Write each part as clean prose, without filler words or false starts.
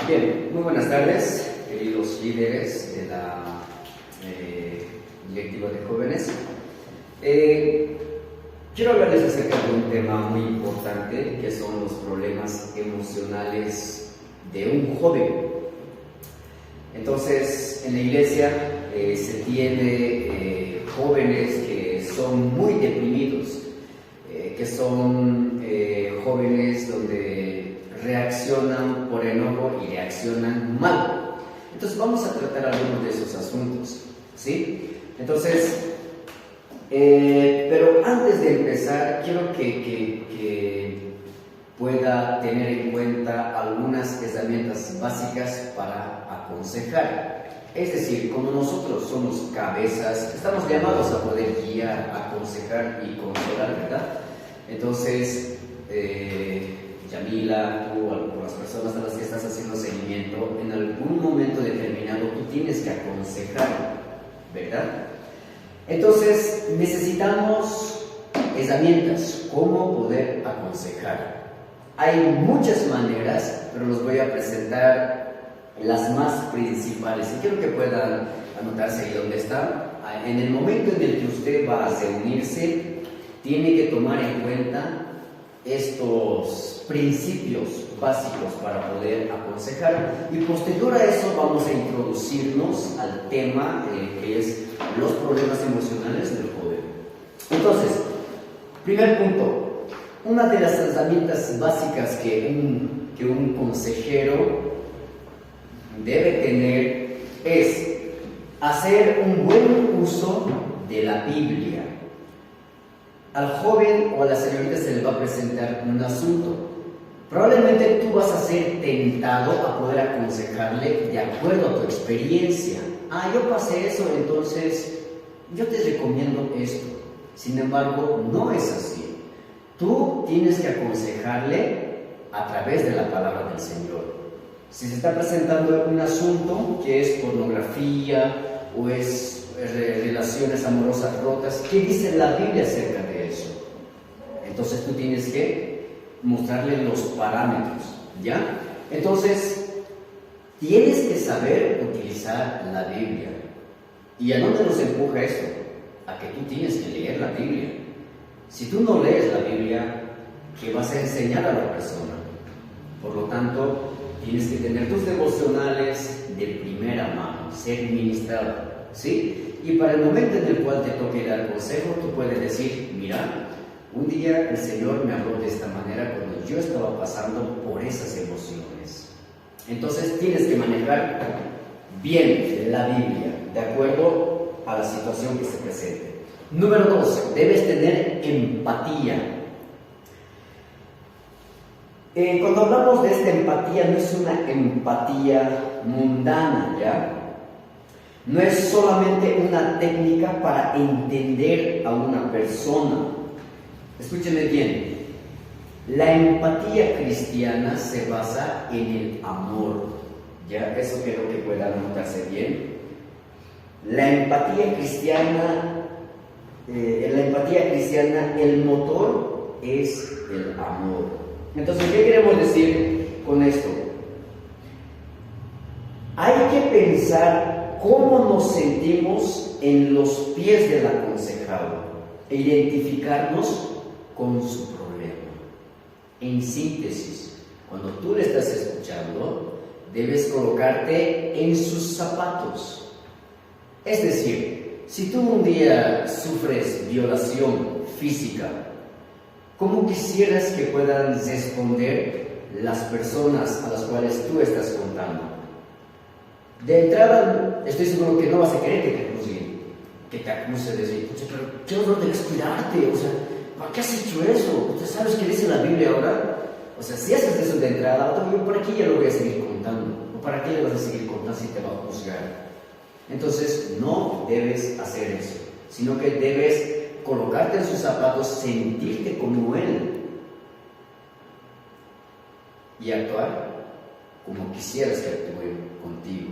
Bien, muy buenas tardes, queridos líderes de la directiva de jóvenes. Quiero hablarles acerca de un tema muy importante, que son los problemas emocionales de un joven. Entonces, en la iglesia se tiene jóvenes que son muy deprimidos, que son jóvenes donde reaccionan por enojo y reaccionan mal. Entonces vamos a tratar algunos de esos asuntos, ¿sí? Entonces, pero antes de empezar, quiero que pueda tener en cuenta algunas herramientas básicas para aconsejar. Es decir, como nosotros somos cabezas, estamos llamados a poder guiar, aconsejar y consolar, ¿verdad? Entonces, Yamila, tú, o las personas a las que estás haciendo seguimiento, en algún momento determinado tú tienes que aconsejar, ¿verdad? Entonces, necesitamos herramientas, cómo poder aconsejar. Hay muchas maneras, pero los voy a presentar las más principales y quiero que puedan anotarse ahí donde están. En el momento en el que usted va a reunirse, tiene que tomar en cuenta estos principios básicos para poder aconsejar, y posterior a eso vamos a introducirnos al tema que es los problemas emocionales del joven. Entonces, primer punto, una de las herramientas básicas que un consejero debe tener es hacer un buen uso de la Biblia. Al joven o a la señorita se le va a presentar un asunto. Probablemente tú vas a ser tentado a poder aconsejarle de acuerdo a tu experiencia. Yo pasé eso, entonces yo te recomiendo esto. Sin embargo, no es así. Tú tienes que aconsejarle a través de la palabra del Señor. Si se está presentando un asunto que es pornografía o es relaciones amorosas rotas, ¿qué dice la Biblia acerca de eso? Entonces tú tienes que mostrarle los parámetros, ¿ya? Entonces, tienes que saber utilizar la Biblia. ¿Y a dónde nos empuja esto? A que tú tienes que leer la Biblia. Si tú no lees la Biblia, ¿qué vas a enseñar a la persona? Por lo tanto, tienes que tener tus devocionales de primera mano, ser ministrado, ¿sí? Y para el momento en el cual te toque dar consejo, tú puedes decir, mira, un día el Señor me habló de esta manera cuando yo estaba pasando por esas emociones. Entonces tienes que manejar bien la Biblia, de acuerdo a la situación que se presente. Número 2, debes tener empatía. Cuando hablamos de esta empatía, no es una empatía mundana, ¿ya? No es solamente una técnica para entender a una persona. Escúchenme bien, la empatía cristiana se basa en el amor, ¿ya? Eso quiero que puedan notarse bien. La empatía cristiana, el motor es el amor. Entonces, ¿qué queremos decir con esto? Hay que pensar cómo nos sentimos en los pies del aconsejado e identificarnos con su problema. En síntesis, cuando tú le estás escuchando, debes colocarte en sus zapatos. Es decir, si tú un día sufres violación física, ¿cómo quisieras que puedan responder las personas a las cuales tú estás contando? De entrada, estoy seguro que no vas a querer que te juzguen, que te acuse de decir, pero qué horror de descuidarte, ¿para qué has hecho eso? ¿Usted sabes qué dice la Biblia ahora? Si haces eso de entrada, yo por aquí ya lo voy a seguir contando, o para qué le vas a seguir contando si te va a juzgar. Entonces, no debes hacer eso, sino que debes colocarte en sus zapatos, sentirte como él y actuar como quisieras que actúe contigo.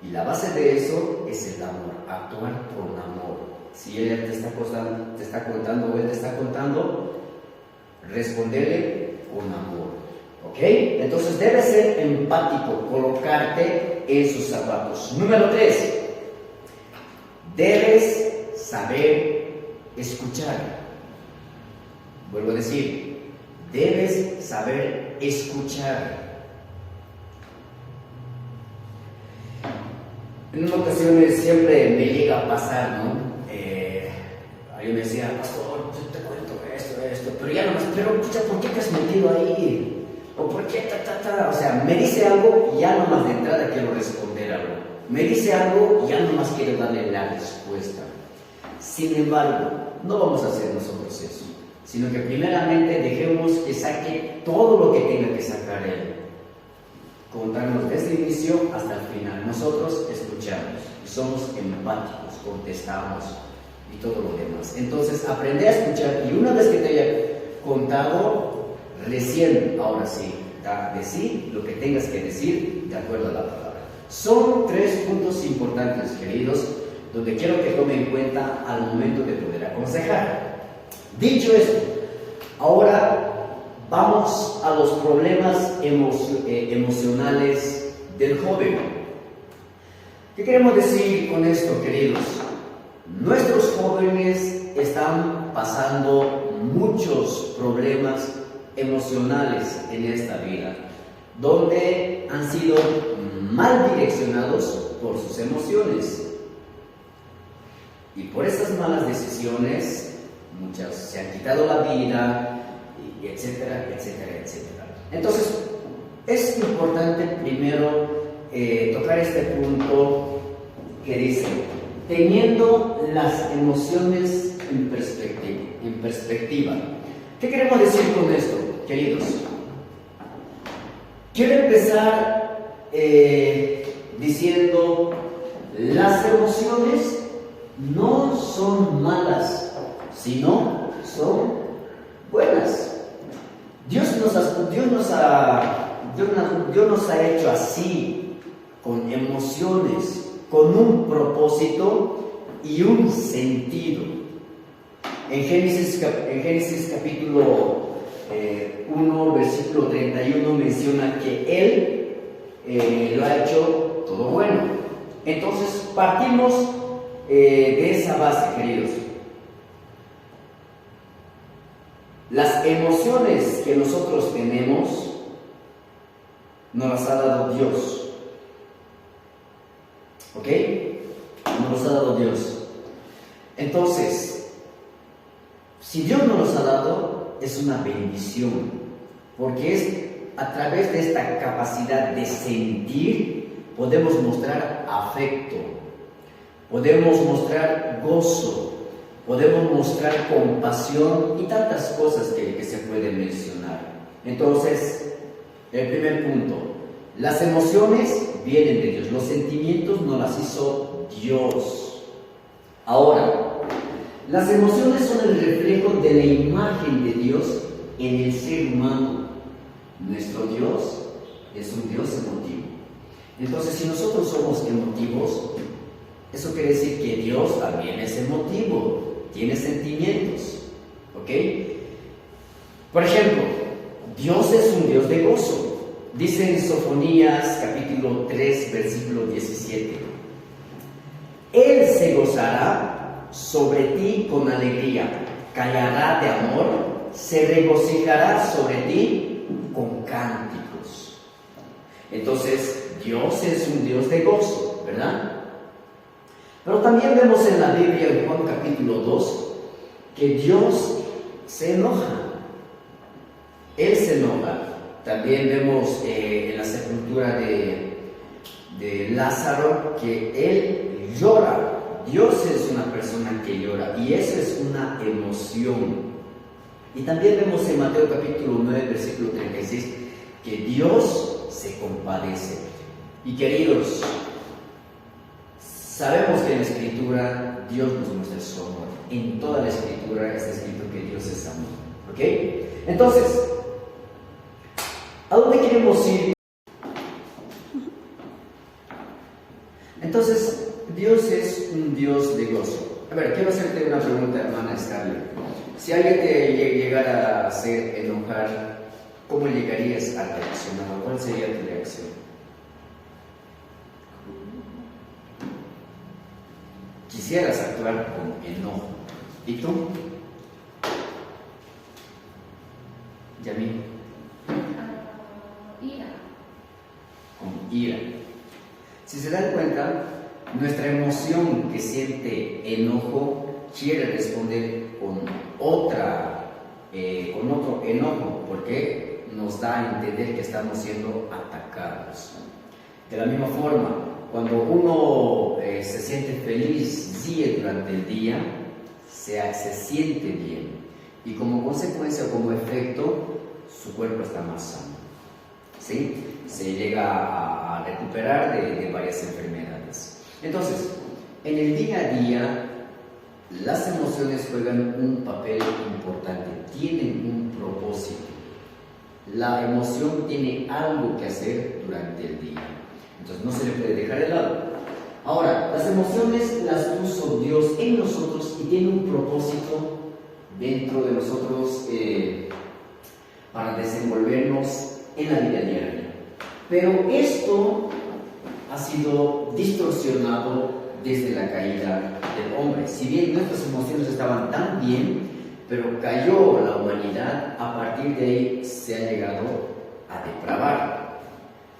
Y la base de eso es el amor, actuar con amor. Si él te está contando o él te está contando, respondele con amor. ¿Ok? Entonces debes ser empático, colocarte en sus zapatos. Número 3, debes saber escuchar. Vuelvo a decir, debes saber escuchar. En unas ocasiones siempre me llega a pasar, ¿no? Alguien me decía, pastor, te cuento esto, pero ya no más, pero pucha, ¿por qué te has metido ahí? ¿O por qué O sea, me dice algo y ya nomás de entrada quiero responder algo. Me dice algo y ya nomás quiero darle la respuesta. Sin embargo, no vamos a hacer nosotros eso, sino que primeramente dejemos que saque todo lo que tenga que sacar él. Contarnos desde el inicio hasta el final. Nosotros escuchamos y somos empáticos, contestamos y todo lo demás. Entonces, aprende a escuchar y una vez que te haya contado, recién, ahora sí, decir lo que tengas que decir de acuerdo a la palabra. Son 3 puntos importantes, queridos, donde quiero que tomen en cuenta al momento de poder aconsejar. Dicho esto, ahora vamos a los problemas emocionales del joven. ¿Qué queremos decir con esto, queridos? Nuestros jóvenes están pasando muchos problemas emocionales en esta vida, donde han sido mal direccionados por sus emociones. Y por esas malas decisiones, muchas se han quitado la vida, y etcétera, etcétera, etcétera. Entonces, es importante primero tocar este punto que dice, teniendo las emociones en perspectiva. ¿Qué queremos decir con esto, queridos? Quiero empezar diciendo, las emociones no son malas, sino son buenas. Dios nos ha hecho así, con emociones, con un propósito y un sentido. En Génesis capítulo 1, versículo 31 menciona que Él lo ha hecho todo bueno. Entonces partimos de esa base, queridos. Las emociones que nosotros tenemos nos las ha dado Dios. ¿Ok? Nos las ha dado Dios. Entonces, si Dios nos los ha dado, es una bendición, porque es a través de esta capacidad de sentir, podemos mostrar afecto, podemos mostrar gozo, podemos mostrar compasión y tantas cosas que se pueden mencionar. Entonces, el primer punto, las emociones vienen de Dios, los sentimientos nos las hizo Dios. Ahora, las emociones son el reflejo de la imagen de Dios en el ser humano. Nuestro Dios es un Dios emotivo. Entonces, si nosotros somos emotivos, eso quiere decir que Dios también es emotivo, tiene sentimientos. ¿Ok? Por ejemplo, Dios es un Dios de gozo. Dice en Sofonías capítulo 3, versículo 17. Él se gozará sobre ti con alegría, callará de amor, se regocijará sobre ti con cánticos. Entonces, Dios es un Dios de gozo, ¿verdad? Pero también vemos en la Biblia, en Juan capítulo 2, que Dios se enoja. Él se enoja. También vemos en la sepultura de Lázaro que él llora. Dios es una persona que llora y eso es una emoción. Y también vemos en Mateo capítulo 9, versículo 36, que Dios se compadece. Y queridos, sabemos que en la Escritura Dios nos muestra su amor. En toda la Escritura está escrito que Dios es amor. ¿Ok? Entonces, ¿a dónde queremos ir? Entonces, Dios es un Dios de gozo. A ver, quiero hacerte una pregunta, hermana Scarlett. Si alguien te llegara a hacer enojar, ¿cómo llegarías a reaccionar? ¿Cuál sería tu reacción? Quisieras actuar con enojo. ¿Y tú? Yamil. Ira. Con ira. Si se dan cuenta, nuestra emoción que siente enojo quiere responder con otro enojo, porque nos da a entender que estamos siendo atacados. De la misma forma, cuando uno se siente feliz durante el día, se siente bien, y como consecuencia, como efecto, su cuerpo está más sano, ¿sí? Se llega a recuperar de varias enfermedades. Entonces, en el día a día, las emociones juegan un papel importante, tienen un propósito. La emoción tiene algo que hacer durante el día, entonces no se le puede dejar de lado. Ahora, las emociones las puso Dios en nosotros y tiene un propósito dentro de nosotros para desenvolvernos en la vida diaria. Pero esto ha sido distorsionado desde la caída del hombre. Si bien nuestras emociones estaban tan bien, pero cayó la humanidad, a partir de ahí se ha llegado a depravar.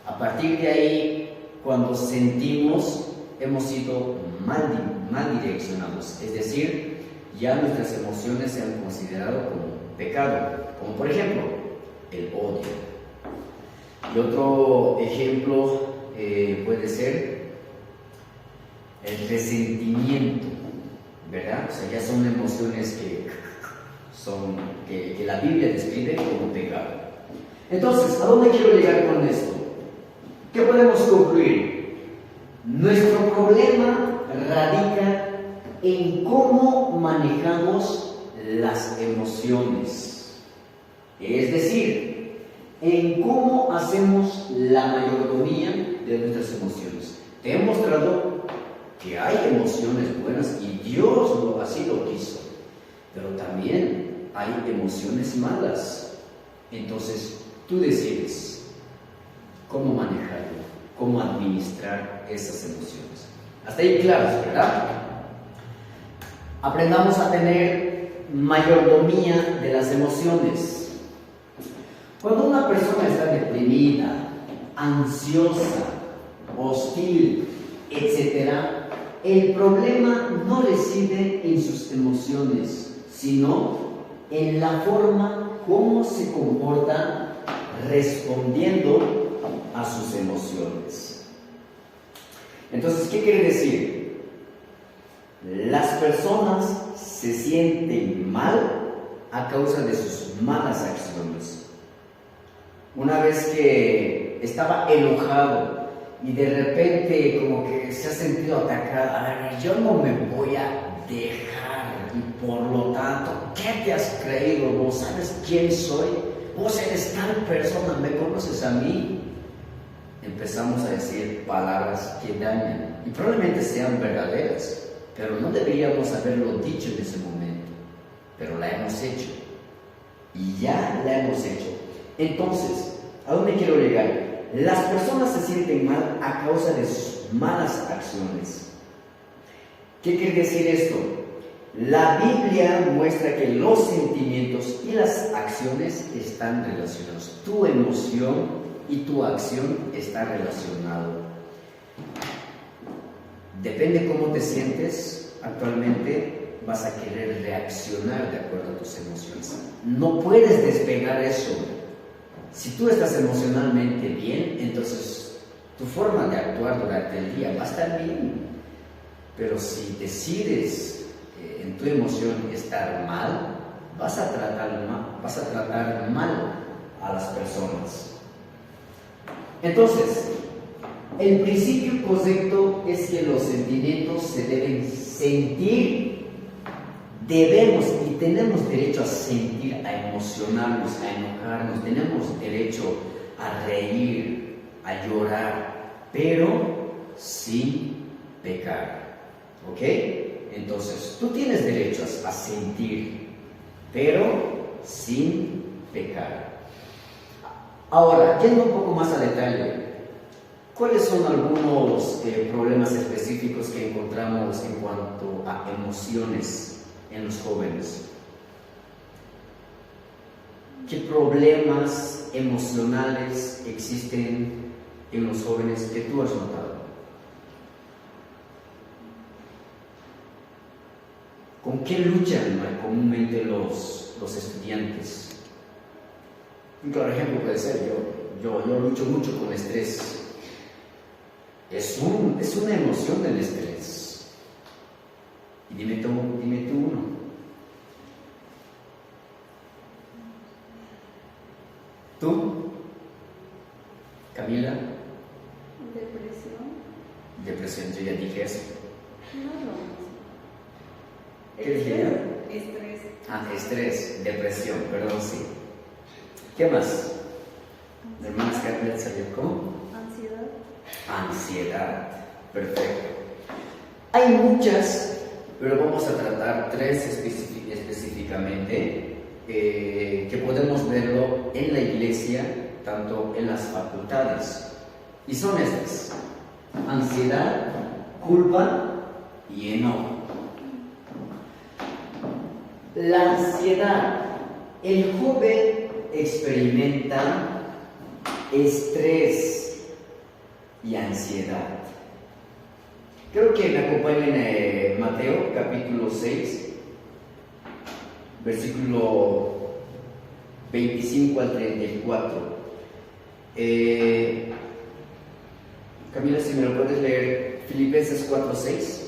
A partir de ahí, cuando sentimos, hemos sido mal direccionados, es decir, ya nuestras emociones se han considerado como pecado, como por ejemplo el odio. Y otro ejemplo puede ser el resentimiento, ¿verdad? O sea, ya son emociones que la Biblia describe como pecado. Entonces, ¿a dónde quiero llegar con esto? ¿Qué podemos concluir? Nuestro problema radica en cómo manejamos las emociones, es decir, en cómo hacemos la mayordomía de nuestras emociones. Te he mostrado que hay emociones buenas y Dios así lo quiso, pero también hay emociones malas. Entonces, tú decides cómo manejarlo, cómo administrar esas emociones. Hasta ahí claros, ¿verdad? Aprendamos a tener mayordomía de las emociones. Cuando una persona está deprimida, ansiosa, hostil, etc., el problema no reside en sus emociones, sino en la forma como se comporta respondiendo a sus emociones. Entonces, ¿qué quiere decir? Las personas se sienten mal a causa de sus malas acciones. Una vez que estaba enojado y de repente como que se ha sentido atacado, a ver, yo no me voy a dejar, y por lo tanto, ¿qué te has creído vos? ¿Sabes quién soy? Vos eres tal persona, ¿me conoces a mí? Empezamos a decir palabras que dañan y probablemente sean verdaderas, pero no deberíamos haberlo dicho en ese momento, pero la hemos hecho y ya la hemos hecho. Entonces, ¿a dónde quiero llegar? Las personas se sienten mal a causa de sus malas acciones. ¿Qué quiere decir esto? La Biblia muestra que los sentimientos y las acciones están relacionados. Tu emoción y tu acción está relacionado. Depende cómo te sientes actualmente, vas a querer reaccionar de acuerdo a tus emociones. No puedes despegar eso. Si tú estás emocionalmente bien, entonces tu forma de actuar durante el día va a estar bien. Pero si decides en tu emoción estar mal, vas a tratar mal a las personas. Entonces, el principio correcto es que los sentimientos se deben sentir. Debemos y tenemos derecho a sentir, a emocionarnos, a enojarnos, tenemos derecho a reír, a llorar, pero sin pecar, ¿ok? Entonces, tú tienes derecho a sentir, pero sin pecar. Ahora, yendo un poco más a detalle, ¿cuáles son algunos problemas específicos que encontramos en cuanto a emociones en los jóvenes? ¿Qué problemas emocionales existen en los jóvenes que tú has notado? ¿Con qué luchan comúnmente los estudiantes? Un claro ejemplo puede ser, yo lucho mucho con estrés. Es una emoción del estrés. Y dime tú uno. ¿Tú? ¿Camila? Depresión, yo ya dije eso. No. ¿Qué dije yo? Estrés. Estrés, depresión, perdón, sí. ¿Qué más? Hermana Scarlett salió ¿cómo? Ansiedad, perfecto. Hay muchas, pero vamos a tratar tres específicamente que podemos verlo en la iglesia, tanto en las facultades. Y son estas: ansiedad, culpa y enojo. La ansiedad. El joven experimenta estrés y ansiedad. Creo que me acompañen en Mateo capítulo 6, versículo 25 al 34. Camila, si me lo puedes leer, Filipenses 4, 6.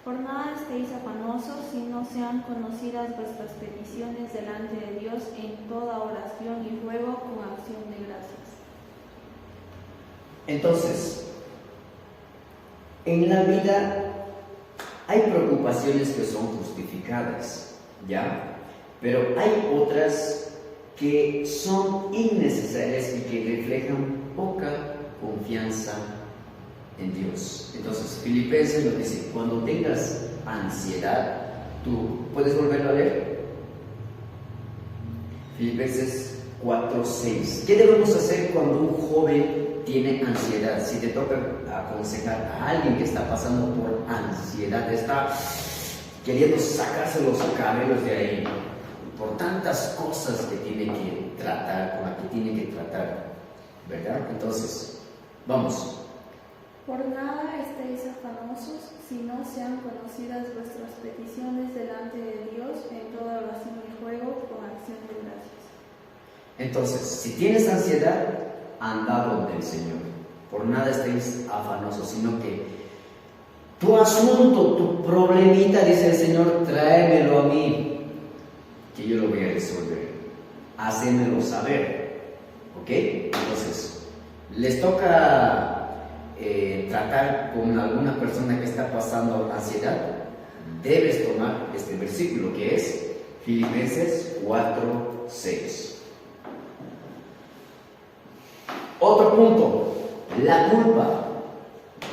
Por nada estéis afanosos, si no sean conocidas vuestras peticiones delante de Dios en toda oración y ruego con acción de gracias. Entonces, en la vida hay preocupaciones que son justificadas, ¿ya? Pero hay otras que son innecesarias y que reflejan poca confianza en Dios. Entonces, Filipenses lo dice: cuando tengas ansiedad, ¿tú puedes volverlo a leer? Filipenses 4:6. ¿Qué debemos hacer cuando un joven tiene ansiedad? Si te toca aconsejar a alguien que está pasando por ansiedad, está queriendo sacarse los cabellos de ahí por tantas cosas que tiene que tratar, con las que tiene que tratar, ¿verdad? Entonces, vamos. Por nada estéis afanosos, si no sean conocidas vuestras peticiones delante de Dios en toda oración y ruego con acción de gracias. Entonces, si tienes ansiedad, anda donde el Señor. Por nada estéis afanosos, sino que tu asunto, tu problemita, dice el Señor, tráemelo a mí, que yo lo voy a resolver. Hacémelo saber. ¿Ok? Entonces, les toca tratar con alguna persona que está pasando ansiedad, debes tomar este versículo que es Filipenses 4:6. Otro punto, la culpa.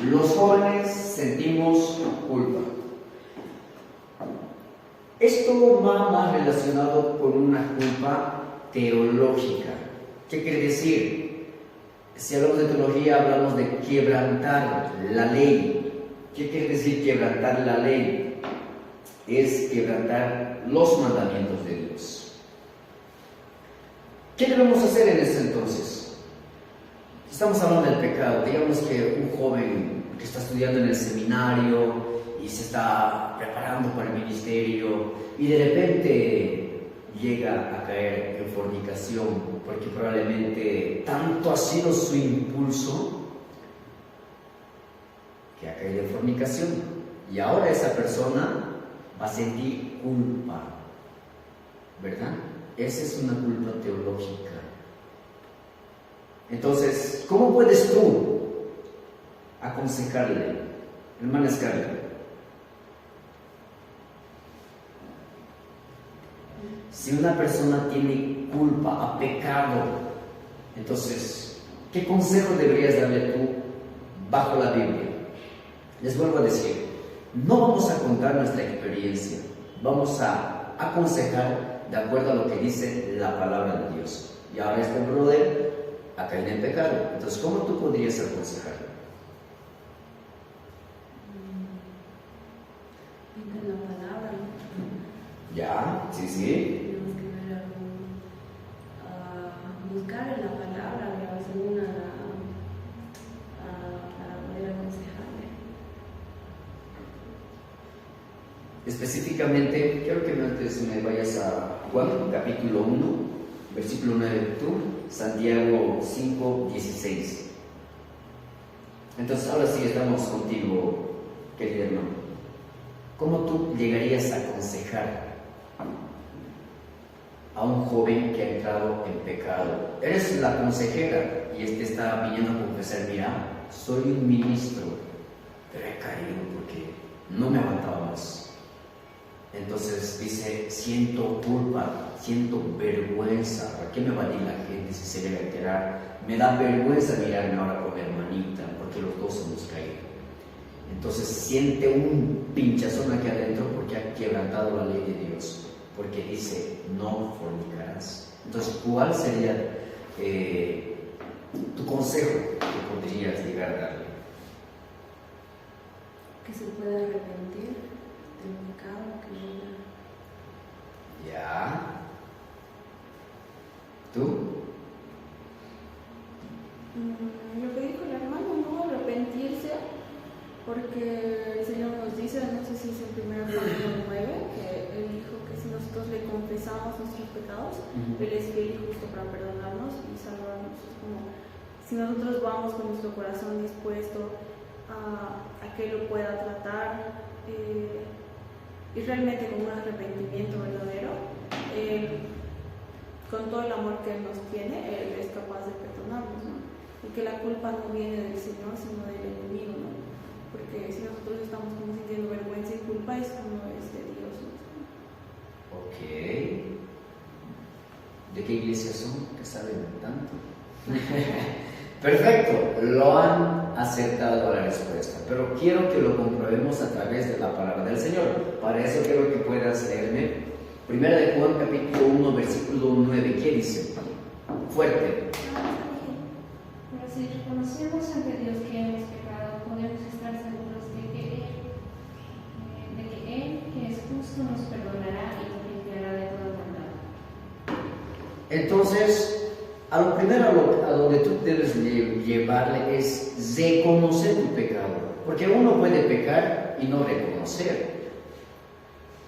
Los jóvenes sentimos culpa. Esto va más relacionado con una culpa teológica. ¿Qué quiere decir? Si hablamos de teología, hablamos de quebrantar la ley. ¿Qué quiere decir quebrantar la ley? Es quebrantar los mandamientos de Dios. ¿Qué debemos hacer en ese entonces? Estamos hablando del pecado. Digamos que un joven que está estudiando en el seminario y se está preparando para el ministerio y de repente llega a caer en fornicación, porque probablemente tanto ha sido su impulso que ha caído en fornicación, y ahora esa persona va a sentir culpa, ¿verdad? Esa es una culpa teológica. Entonces, ¿cómo puedes tú aconsejarle, hermana Scarlett? Si una persona tiene culpa, ha pecado, Entonces, ¿qué consejo deberías darle tú bajo la Biblia? Les vuelvo a decir, no vamos a contar nuestra experiencia, vamos a aconsejar de acuerdo a lo que dice la palabra de Dios. Y ahora este brother ha caído en pecado. Entonces, ¿cómo tú podrías aconsejarlo? En la palabra, ¿no? Ya, sí. Tenemos que ver buscar en la palabra, digamos, para poder aconsejarle. Específicamente, quiero que antes me vayas a Juan, capítulo 1, versículo 9, tú, Santiago 5, 16. Entonces, ahora sí estamos contigo, querido hermano. ¿Cómo tú llegarías a aconsejar a un joven que ha entrado en pecado? Eres la consejera y este está viniendo a confesar, mira, soy un ministro, pero he caído porque no me aguantaba más. Entonces dice, siento culpa, siento vergüenza. ¿Para qué me va a decir la gente si se debe enterar? Me da vergüenza mirarme ahora con mi hermanita porque los dos hemos caído. Entonces siente un pinchazón aquí adentro porque ha quebrantado la ley de Dios, porque dice, no fornicarás. Entonces, ¿cuál sería tu consejo que podrías llegar a darle? Que se pueda arrepentir del pecado que Ya. ¿Tú? Lo que dijo el hermano, no arrepentirse, porque el Señor nos dice, no sé si es en 1 Juan 9, que Él dijo que si nosotros le confesamos nuestros pecados, Él es fiel y justo para perdonarnos y salvarnos. Es como si nosotros vamos con nuestro corazón dispuesto a que Él lo pueda tratar y realmente con un arrepentimiento verdadero, con todo el amor que Él nos tiene, Él es capaz de perdonarnos, ¿no? Y que la culpa no viene del Señor, sino del enemigo, ¿no? Porque si nosotros estamos como sintiendo vergüenza y culpa, eso no es de Dios, ¿no? Ok. ¿De qué iglesia son? Que saben tanto. Perfecto, lo han acertado la respuesta, pero quiero que lo comprobemos a través de la palabra del Señor. Para eso quiero que puedas leerme 1 Juan capítulo 1 versículo 9. ¿Qué dice? Fuerte. Pero si reconocemos ante Dios que hemos pecado, podemos estar seguros de que Él, que es justo, nos perdonará y nos limpiará de toda maldad. Entonces, a lo primero a donde tú debes llevarle es reconocer tu pecado, porque uno puede pecar y no reconocer.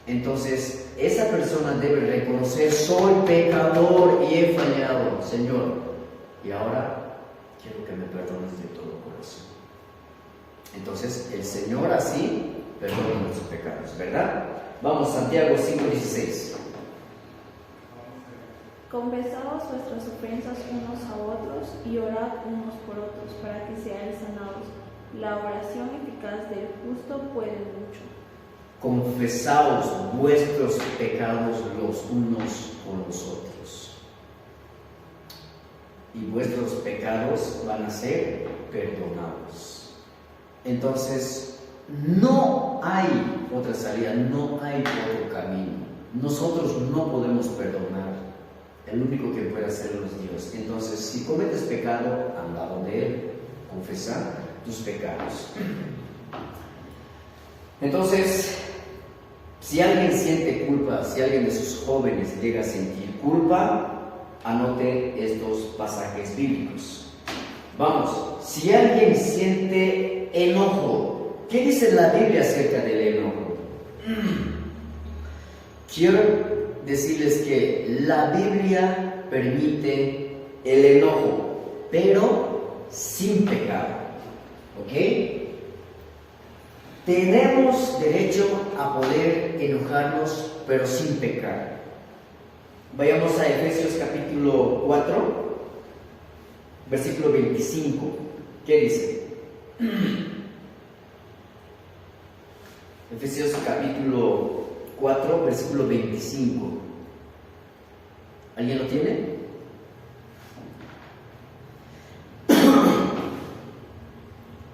Entonces, esa persona debe reconocer, soy pecador y he fallado, Señor, y ahora quiero que me perdones de todo corazón. Entonces, el Señor así perdona nuestros pecados, ¿verdad? Vamos, Santiago 5:16. Confesaos vuestras ofensas unos a otros y orad unos por otros para que seáis sanados. La oración eficaz del justo puede mucho. Confesaos vuestros pecados los unos con los otros, y vuestros pecados van a ser perdonados. Entonces, no hay otra salida, no hay otro camino. Nosotros no podemos perdonar. El único que puede hacerlo es Dios. Entonces, si cometes pecado, anda donde Él, confesa tus pecados. Entonces, si alguien siente culpa, si alguien de sus jóvenes llega a sentir culpa, anote estos pasajes bíblicos. Vamos, si alguien siente enojo, ¿qué dice la Biblia acerca del enojo? Quiero decirles que la Biblia permite el enojo, pero sin pecado, ¿ok? Tenemos derecho a poder enojarnos, pero sin pecar. Vayamos a Efesios capítulo 4, versículo 25. ¿Qué dice? Efesios capítulo 4, versículo 25. ¿Alguien lo tiene?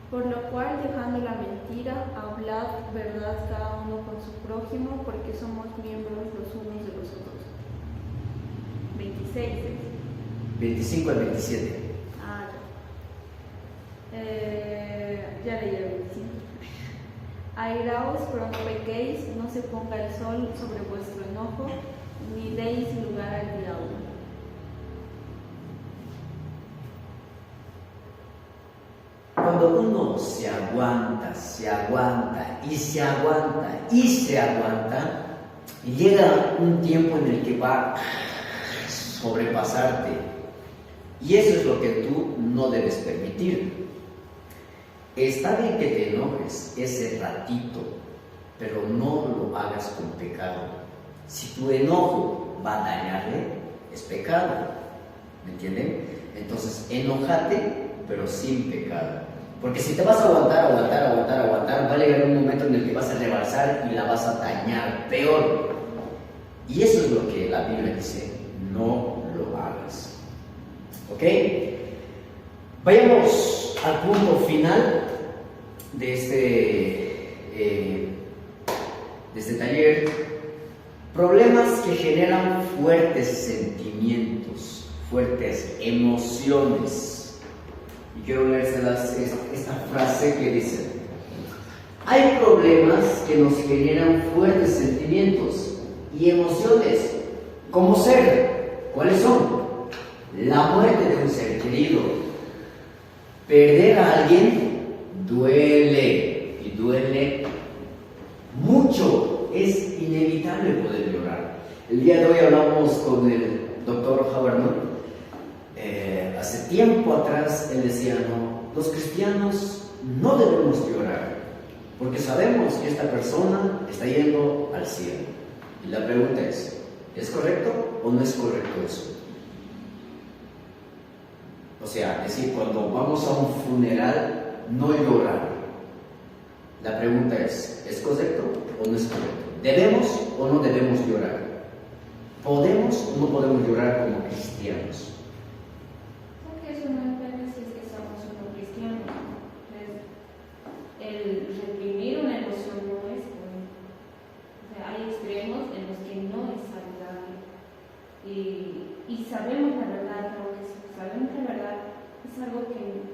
Por lo cual, dejando la mentira, hablad verdad cada uno con su prójimo, porque somos miembros los unos de los otros. 26. 25 al 27. Ah, ya. Ya leí el 25. Airaos, pero no pequéis, no se ponga el sol sobre vuestro enojo, ni deis lugar al diablo. Cuando uno se aguanta y se aguanta y se aguanta, y llega un tiempo en el que va a sobrepasarte. Y eso es lo que tú no debes permitir. Está bien que te enojes ese ratito, pero no lo hagas con pecado. Si tu enojo va a dañarle, es pecado. ¿Me entienden? Entonces, enójate, pero sin pecado. Porque si te vas a aguantar, va a llegar un momento en el que vas a rebalsar y la vas a dañar peor. Y eso es lo que la Biblia dice, no lo hagas. ¿Ok? Vayamos al punto final de este taller. Problemas que generan fuertes sentimientos, fuertes emociones. Y quiero leérselas esta frase que dice: hay problemas que nos generan fuertes sentimientos y emociones, como ser, ¿cuáles son? La muerte de un ser querido. Perder a alguien duele, y duele mucho. Es inevitable poder llorar. El día de hoy hablamos con el doctor Howard Nunn. Hace tiempo atrás él decía, no, los cristianos no debemos llorar, porque sabemos que esta persona está yendo al cielo. Y la pregunta ¿es correcto o no es correcto eso? O sea, decir, cuando vamos a un funeral, no llorar. La pregunta ¿es correcto o no es correcto? ¿Debemos o no debemos llorar? ¿Podemos o no podemos llorar como cristianos? Porque eso no depende si es que somos o no cristianos. Entonces, el reprimir una emoción no es bueno. O sea, hay extremos en los que no es saludable. Y sabemos la verdad, creo que sí. Sabemos que la verdad es algo que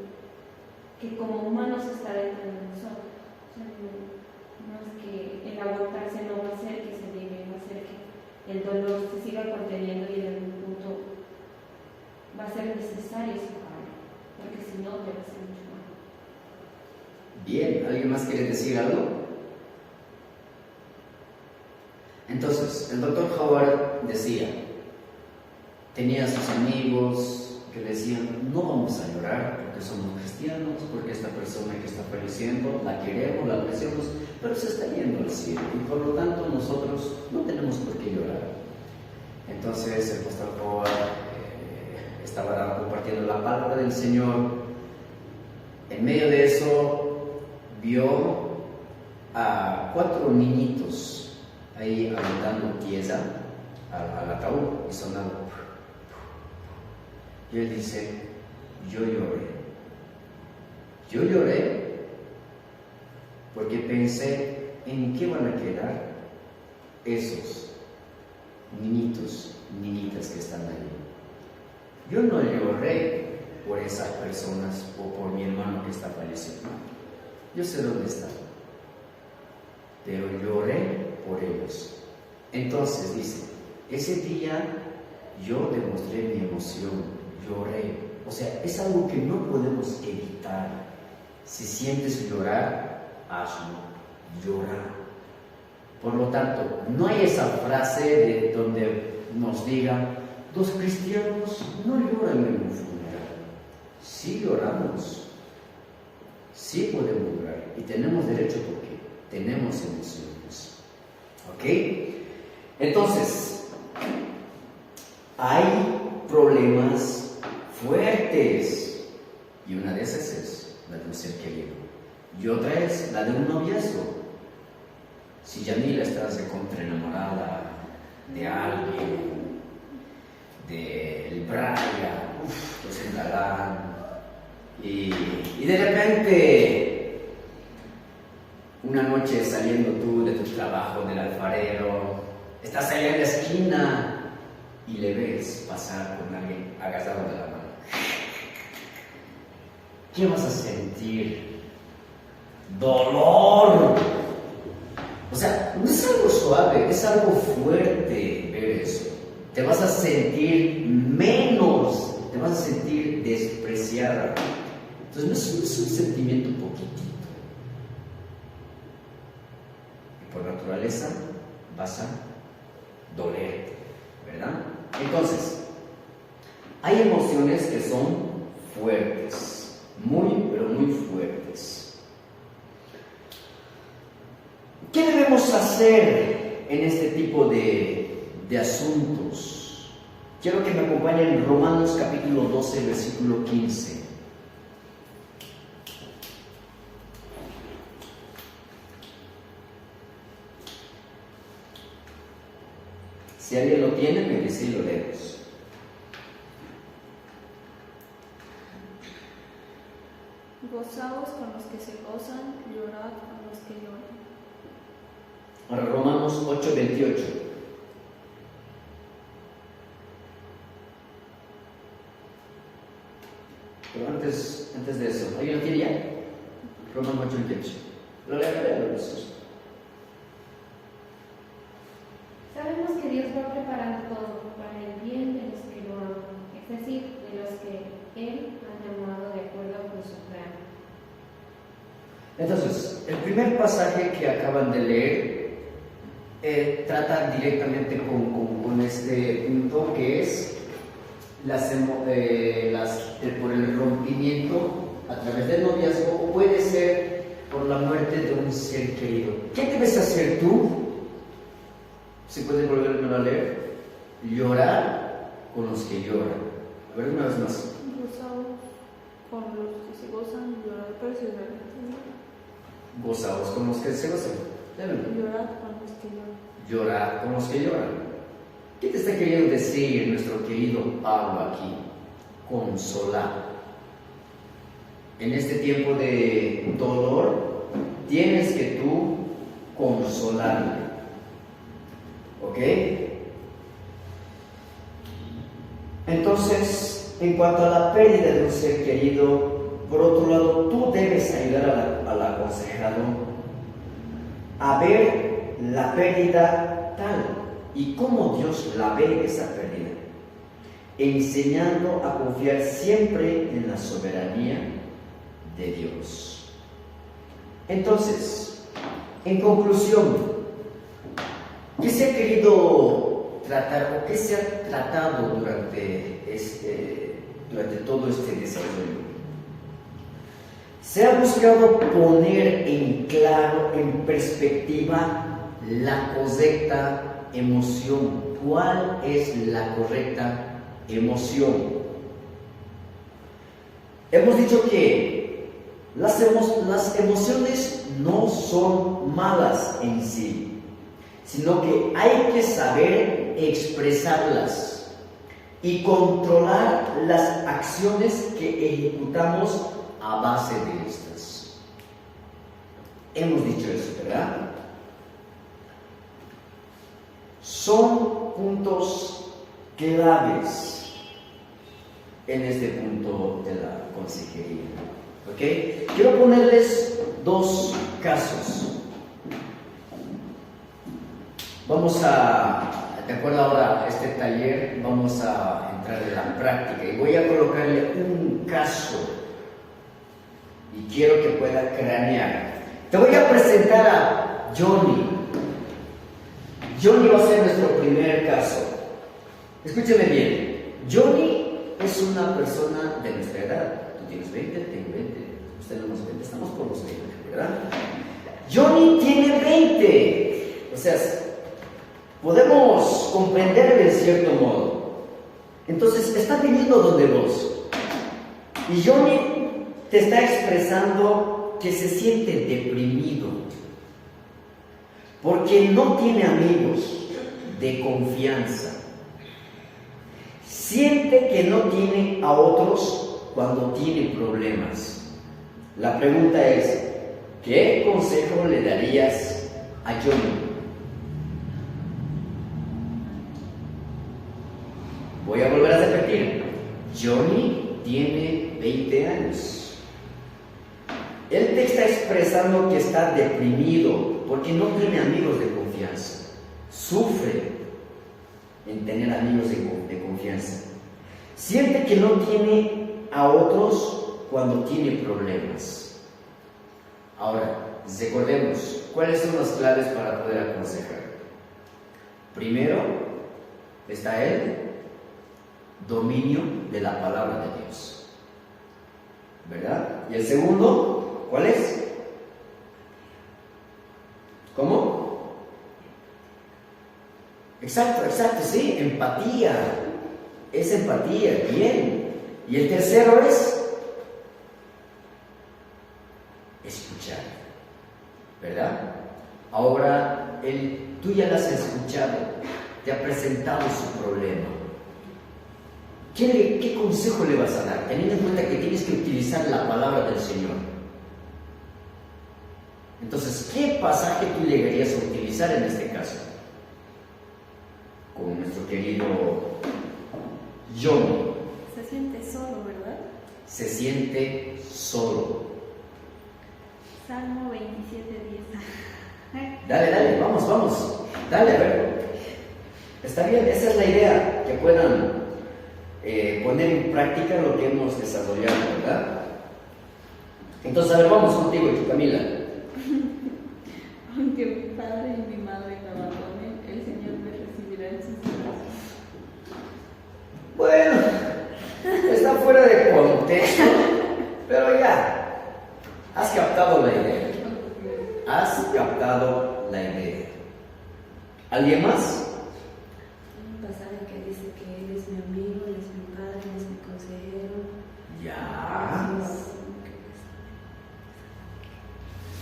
como humanos está dentro de nosotros. O sea, no es que el aguantarse no va a hacer que se llegue, va a hacer que el dolor se siga conteniendo y en algún punto va a ser necesario separarlo, porque si no te va a hacer mucho mal. Bien, ¿alguien más quiere decir algo? Entonces, el doctor Howard decía, tenía sus amigos que le decían, no vamos a llorar porque somos cristianos, porque esta persona que está falleciendo la queremos, la apreciamos, pero se está yendo al cielo y por lo tanto nosotros no tenemos por qué llorar. Entonces el pastor Howard estaba compartiendo la palabra del Señor. En medio de eso vio a 4 niñitos ahí aventando tierra al ataúd y sonando. Y él dice, yo lloré porque pensé en qué van a quedar esos niñitos, niñitas que están ahí. Yo no lloré por esas personas o por mi hermano que está falleciendo. Yo sé dónde está, pero lloré por ellos. Entonces dice, ese día yo demostré mi emoción. Lloré, o sea, es algo que no podemos evitar. Si sientes llorar, hazlo, llorar. Por lo tanto, no hay esa frase de donde nos diga, los cristianos no lloran en un funeral. Sí lloramos, sí podemos llorar y tenemos derecho porque tenemos emociones. ¿Ok? Entonces, hay problemas fuertes y una de esas es la de un ser querido y otra es la de un noviazgo. Si Yanila estás de contra enamorada de alguien, del Braga, pues el galán, y de repente Una noche saliendo tú de tu trabajo del alfarero, estás ahí en la esquina y le ves pasar con alguien agarrado de la mano. ¿Qué vas a sentir? ¡Dolor! O sea, no es algo suave, es algo fuerte ver eso. Te vas a sentir menos, te vas a sentir despreciada. Entonces no es un sentimiento poquitito. Y por naturaleza vas a dolerte, ¿verdad? Entonces, hay emociones que son fuertes, muy, pero muy fuertes. ¿Qué debemos hacer en este tipo de asuntos? Quiero que me acompañen en Romanos capítulo 12, versículo 15. Si alguien lo tiene, me dice y lo leemos. Gozaos con los que se gozan, llorad con los que lloran. Ahora Romanos 8, 28. Pero antes de eso, ¿alguien lo tiene ya? Romanos 8, 28. Lo leemos. Sabemos que Dios va preparando todo para el bien de los que lo aman, es decir, de los que Él ha llamado de acuerdo con su plan. Entonces, el primer pasaje que acaban de leer trata directamente con este punto que es por el rompimiento a través del noviazgo, o puede ser por la muerte de un ser querido. ¿Qué debes hacer tú? Si puedes volverme a leer. Llorar con los que lloran. A ver, una vez más. Gozaos con los que se gozan, llorad, pero si Gozaos con los que se gozan. llorad con los que lloran. Llorar con los que lloran. ¿Qué te está queriendo decir nuestro querido Pablo aquí? Consolar. En este tiempo de dolor, tienes que tú consolarle. ¿Ok? Entonces, en cuanto a la pérdida de un ser querido, por otro lado, tú debes ayudar al aconsejado a ver la pérdida tal y cómo Dios la ve esa pérdida, enseñando a confiar siempre en la soberanía de Dios. Entonces, en conclusión, ¿qué se ha querido tratar o qué se ha tratado durante todo este desarrollo? Se ha buscado poner en claro, en perspectiva, la correcta emoción. ¿Cuál es la correcta emoción? Hemos dicho que las emociones no son malas en sí, sino que hay que saber expresarlas y controlar las acciones que ejecutamos a base de estas. Hemos dicho eso, ¿verdad? Son puntos claves en este punto de la consejería. ¿Ok? Quiero ponerles dos casos. De acuerdo ahora a este taller, vamos a entrar en la práctica y voy a colocarle un caso y quiero que pueda cranear. Te voy a presentar a Johnny. Johnny va a ser nuestro primer caso. Escúcheme bien. Johnny es una persona de nuestra edad. Tú tienes 20, tengo 20. Usted no nos 20, estamos por los 20, ¿verdad? Johnny tiene 20. O sea, podemos comprenderlo en cierto modo. Entonces, está viniendo donde vos. Y Johnny te está expresando que se siente deprimido porque no tiene amigos de confianza. Siente que no tiene a otros cuando tiene problemas. La pregunta es, ¿qué consejo le darías a Johnny? Voy a volver a repetir. Johnny tiene 20 años. Él te está expresando que está deprimido porque no tiene amigos de confianza. Sufre en tener amigos de confianza. Siente que no tiene a otros cuando tiene problemas. Ahora, recordemos, ¿cuáles son las claves para poder aconsejar? Primero, está el dominio de la palabra de Dios, ¿verdad? Y el segundo, ¿cuál es? ¿Cómo? Exacto, sí, empatía. Es empatía, bien. Y el tercero es escuchar, ¿verdad? Ahora, tú ya lo has escuchado, te ha presentado su problema. ¿Qué consejo le vas a dar? Teniendo en cuenta que tienes que utilizar la palabra del Señor. Entonces, ¿qué pasaje tú llegarías a utilizar en este caso? Con nuestro querido Johnny. Se siente solo, ¿verdad? Se siente solo. Salmo 27:10. Dale, vamos. Dale, a ver. Está bien, esa es la idea, que puedan poner en práctica lo que hemos desarrollado, ¿verdad? Entonces, a ver, vamos contigo, Camila. Aunque mi padre y mi madre me abandonen, el Señor me recibirá en sus brazos. Bueno, está fuera de contexto, pero ya, has captado la idea. ¿Alguien más? Un pasaje que dice que Él es mi amigo, Él es mi padre, Él es mi consejero. Ya.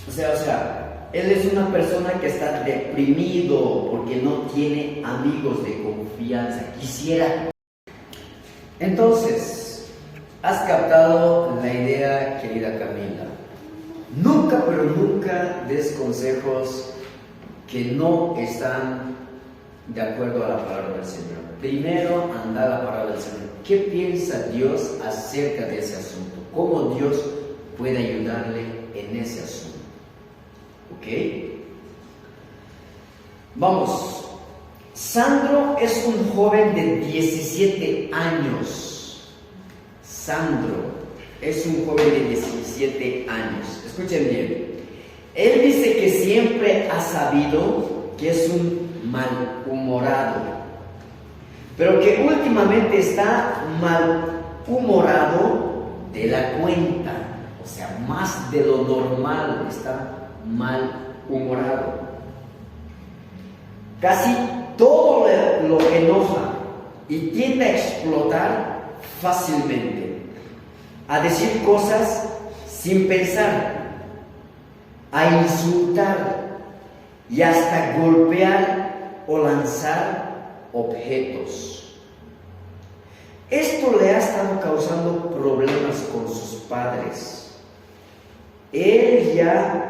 O sea, él es una persona que está deprimido porque no tiene amigos de confianza. Quisiera. Entonces, has captado la idea, querida Camila. Nunca, pero nunca des consejos que no están de acuerdo a la palabra del Señor. Primero, anda la palabra del Señor. ¿Qué piensa Dios acerca de ese asunto? ¿Cómo Dios puede ayudarle en ese asunto? ¿Ok? Vamos. Sandro es un joven de 17 años. Sandro es un joven de 17 años. Escuchen bien. Él dice que siempre ha sabido que es un malhumorado, pero que últimamente está malhumorado de la cuenta, o sea, más de lo normal, está malhumorado. Casi todo lo enoja y tiende a explotar fácilmente, a decir cosas sin pensar, a insultar y hasta golpear o lanzar objetos. Esto le ha estado causando problemas con sus padres. Él ya,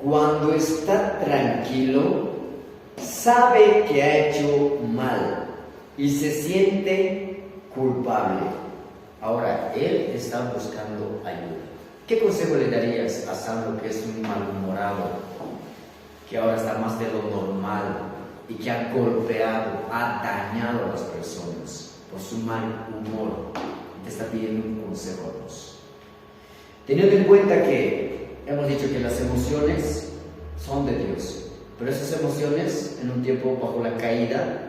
cuando está tranquilo, sabe que ha hecho mal y se siente culpable. Ahora, él está buscando ayuda. ¿Qué consejo le darías a Sandro, que es un malhumorado, que ahora está más de lo normal y que ha golpeado, ha dañado a las personas por su mal humor? Te está pidiendo un consejo a vos. Teniendo en cuenta que hemos dicho que las emociones son de Dios, pero esas emociones en un tiempo bajo la caída